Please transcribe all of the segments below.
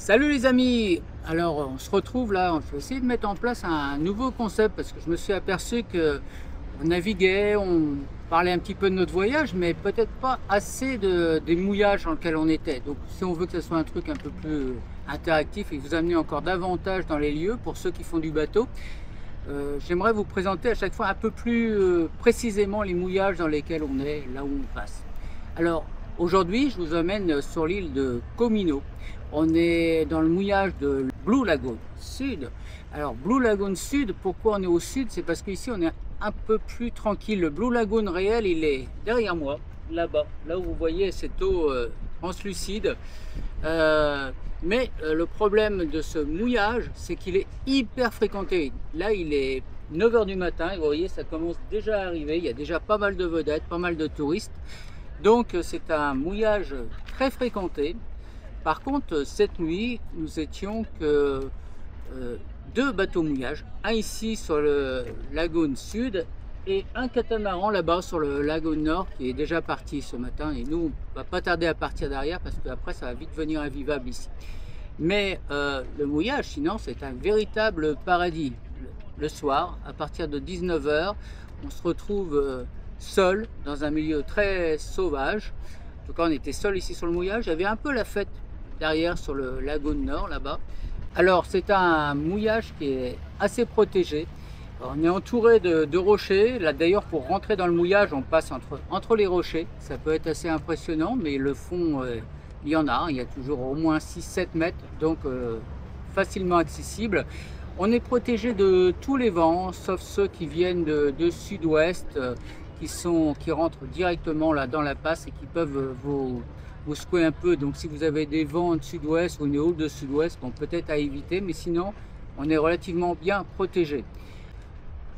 Salut les amis! Alors on se retrouve là, on va essayer de mettre en place un nouveau concept parce que je me suis aperçu que on naviguait, on parlait un petit peu de notre voyage, mais peut-être pas assez des mouillages dans lesquels on était. Donc si on veut que ce soit un truc un peu plus interactif et vous amener encore davantage dans les lieux pour ceux qui font du bateau, j'aimerais vous présenter à chaque fois un peu plus précisément les mouillages dans lesquels on est, là où on passe. Alors aujourd'hui, je vous emmène sur l'île de Comino. On est dans le mouillage de Blue Lagoon Sud. Alors Blue Lagoon Sud, pourquoi on est au sud? C'est parce qu'ici on est un peu plus tranquille. Le Blue Lagoon réel, il est derrière moi, là-bas, là où vous voyez cette eau translucide. Le problème de ce mouillage, c'est qu'il est hyper fréquenté. Là, il est 9 h du matin et vous voyez, ça commence déjà à arriver. Il y a déjà pas mal de vedettes, pas mal de touristes. Donc c'est un mouillage très fréquenté. Par contre, cette nuit, nous étions que deux bateaux mouillage, un ici sur le Lagoon Sud et un catamaran là-bas sur le Lagoon Nord qui est déjà parti ce matin. Et nous, on va pas tarder à partir derrière parce qu'après, ça va vite devenir invivable ici. Mais le mouillage, sinon, c'est un véritable paradis. Le soir, à partir de 19 h, on se retrouve seul dans un milieu très sauvage. En tout cas, on était seul ici sur le mouillage. Il y avait un peu la fête derrière sur le Lagoon Nord là-bas. Alors c'est un mouillage qui est assez protégé. On est entouré de rochers. Là d'ailleurs, pour rentrer dans le mouillage, on passe entre les rochers. Ça peut être assez impressionnant, mais le fond, il y en a. Il y a toujours au moins 6-7 mètres, donc facilement accessible. On est protégé de tous les vents, sauf ceux qui viennent de sud-ouest, qui rentrent directement là dans la passe et qui peuvent vous secouer un peu. Donc si vous avez des vents de sud-ouest ou une houle de sud-ouest, bon, peut-être à éviter, mais sinon on est relativement bien protégé.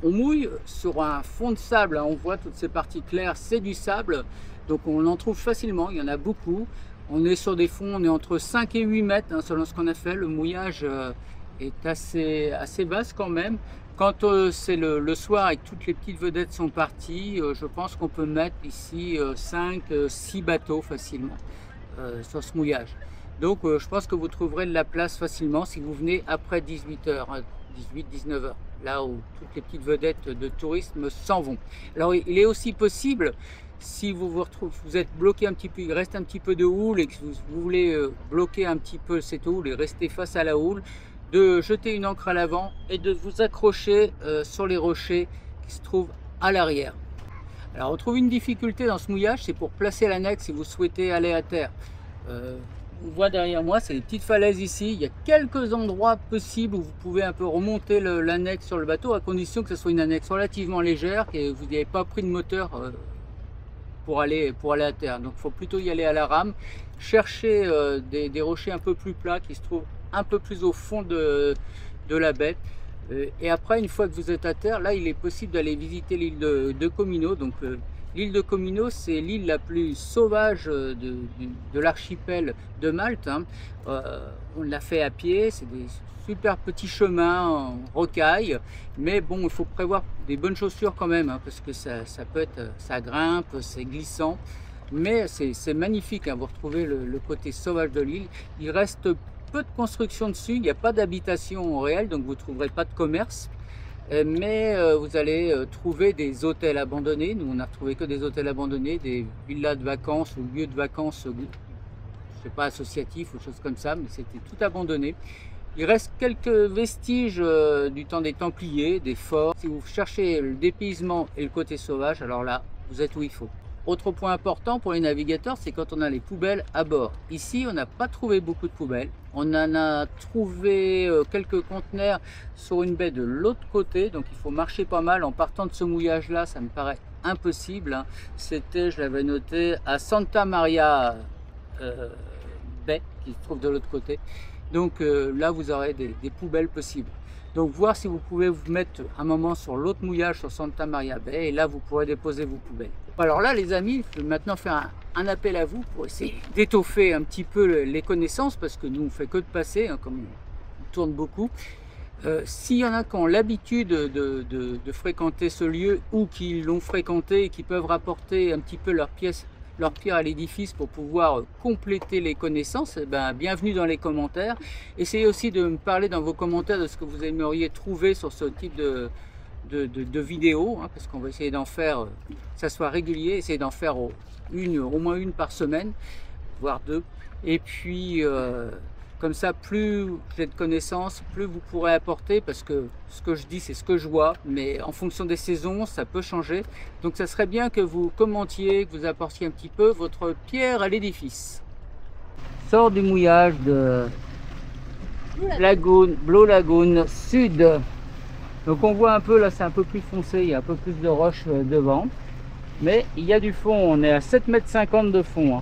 On mouille sur un fond de sable, hein. On voit toutes ces parties claires, c'est du sable, donc on en trouve facilement, il y en a beaucoup. On est sur des fonds, on est entre 5 et 8 mètres, hein, selon ce qu'on a fait. Le mouillage est assez vaste quand même. Quand c'est le soir et que toutes les petites vedettes sont parties, je pense qu'on peut mettre ici 5-6 bateaux facilement sur ce mouillage. Donc je pense que vous trouverez de la place facilement si vous venez après 18 h, 18-19 h, là où toutes les petites vedettes de tourisme s'en vont. Alors il est aussi possible, si vous êtes bloqué un petit peu, il reste un petit peu de houle et que vous voulez bloquer un petit peu cette houle et rester face à la houle, de jeter une ancre à l'avant et de vous accrocher sur les rochers qui se trouvent à l'arrière. Alors on trouve une difficulté dans ce mouillage, c'est pour placer l'annexe si vous souhaitez aller à terre. On voit derrière moi, c'est des petites falaises ici. Il y a quelques endroits possibles où vous pouvez un peu remonter l'annexe sur le bateau, à condition que ce soit une annexe relativement légère et que vous n'ayez pas pris de moteur pour aller à terre. Donc il faut plutôt y aller à la rame, chercher des rochers un peu plus plats qui se trouvent un peu plus au fond de la baie. Et après, une fois que vous êtes à terre, là il est possible d'aller visiter l'île de Comino. Donc l'île de Comino, c'est l'île la plus sauvage de l'archipel de Malte, hein. On l'a fait à pied, c'est des super petits chemins en rocaille, mais bon, il faut prévoir des bonnes chaussures quand même, hein, parce que ça grimpe, c'est glissant. Mais c'est magnifique, hein. Vous retrouvez le côté sauvage de l'île. Il reste peu de construction dessus, il n'y a pas d'habitation réelle, donc vous ne trouverez pas de commerce, mais vous allez trouver des hôtels abandonnés. Nous on n'a retrouvé que des hôtels abandonnés, des villas de vacances ou lieux de vacances, je sais pas, associatifs ou choses comme ça, mais c'était tout abandonné. Il reste quelques vestiges du temps des Templiers, des forts. Si vous cherchez le dépaysement et le côté sauvage, alors là vous êtes où il faut. Autre point important pour les navigateurs, c'est quand on a les poubelles à bord. Ici, on n'a pas trouvé beaucoup de poubelles. On en a trouvé quelques conteneurs sur une baie de l'autre côté, donc il faut marcher pas mal. En partant de ce mouillage-là, ça me paraît impossible, hein. C'était, je l'avais noté, à Santa Maria baie, qui se trouve de l'autre côté. Donc là, vous aurez des poubelles possibles. Donc voir si vous pouvez vous mettre un moment sur l'autre mouillage sur Santa Maria Bay et là vous pourrez déposer vos poubelles. Alors là les amis, je vais maintenant faire un appel à vous pour essayer d'étoffer un petit peu les connaissances parce que nous on fait que de passer, hein, comme on tourne beaucoup. S'il y en a qui ont l'habitude de fréquenter ce lieu ou qui l'ont fréquenté et qui peuvent rapporter un petit peu leur pierre à l'édifice pour pouvoir compléter les connaissances, eh ben, bienvenue dans les commentaires. Essayez aussi de me parler dans vos commentaires de ce que vous aimeriez trouver sur ce type de vidéos, hein, parce qu'on va essayer d'en faire, que ça soit régulier, essayer d'en faire au moins une par semaine, voire 2. Et puis, comme ça, plus vous avez de connaissances, plus vous pourrez apporter, parce que ce que je dis, c'est ce que je vois, mais en fonction des saisons, ça peut changer. Donc ça serait bien que vous commentiez, que vous apportiez un petit peu votre pierre à l'édifice. Sort du mouillage de Blue Lagoon Sud. Donc on voit un peu, là c'est un peu plus foncé, il y a un peu plus de roches devant. Mais il y a du fond, on est à 7,50 m de fond.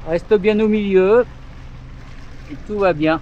Reste bien au milieu. Et tout va bien.